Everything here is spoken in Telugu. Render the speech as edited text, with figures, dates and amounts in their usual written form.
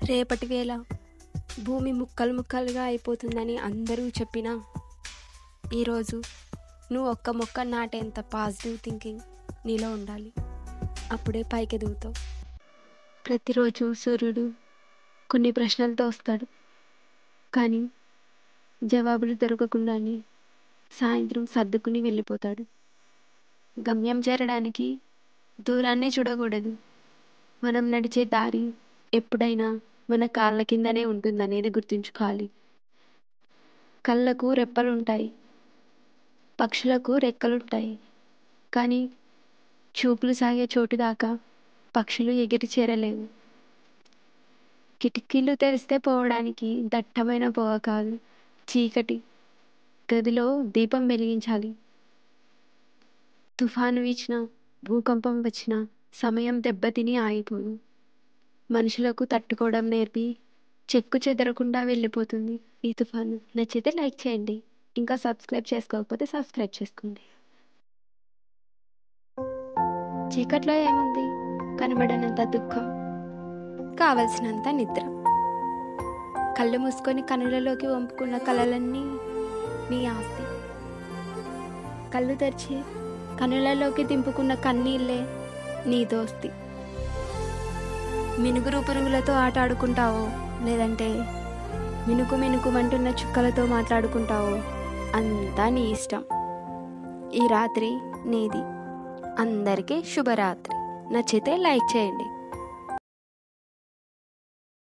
రేపటి వేళ భూమి ముక్కలు ముక్కలుగా అయిపోతుందని అందరూ చెప్పినా ఈరోజు నువ్వు ఒక్క మొక్క నాటేంత పాజిటివ్ థింకింగ్ నీలో ఉండాలి. అప్పుడే పైకి ఎదుగుతావు. ప్రతిరోజు సూర్యుడు కొన్ని ప్రశ్నలతో వస్తాడు, కానీ జవాబులు దొరకకుండానే సాయంత్రం సర్దుకుని వెళ్ళిపోతాడు. గమ్యం చేరడానికి దూరాన్ని చూడకూడదు, మనం నడిచే దారి ఎప్పుడైనా మన కాళ్ళ కిందనే ఉంటుందనేది గుర్తుంచుకోవాలి. కళ్ళకు రెప్పలుంటాయి, పక్షులకు రెక్కలుంటాయి, కానీ చూపులు సాగే చోటు దాకా పక్షులు ఎగిరి చేరలేవు. కిటికీలు తెరిస్తే పోవడానికి దట్టమైన పొగ కాదు, చీకటి గదిలో దీపం వెలిగించాలి. తుఫాను వీచినా, భూకంపం వచ్చినా సమయం దెబ్బతిని ఆగిపోదు. మనుషులకు తట్టుకోవడం నేర్పి చెక్కు చెదరకుండా వెళ్ళిపోతుంది ఈ తుఫాను. నచ్చితే లైక్ చేయండి, ఇంకా సబ్స్క్రైబ్ చేసుకోకపోతే సబ్స్క్రైబ్ చేసుకోండి. చీకట్లో ఏముంది? కనబడనంత దుఃఖం, కావలసినంత నిద్ర. కళ్ళు మూసుకొని కనులలోకి వంపుకున్న కలలన్నీ నీ ఆస్తి. కళ్ళు తెరిచి కనులలోకి దింపుకున్న కన్నీళ్ళే నీ దోస్తి. మినుగురు పురుగులతో ఆట ఆడుకుంటావో, లేదంటే మినుకు మినుకుమంటున్న చుక్కలతో మాట్లాడుకుంటావో అంతా నీ ఇష్టం. ఈ రాత్రి నీది. అందరికీ శుభరాత్రి. నచ్చితే లైక్ చేయండి.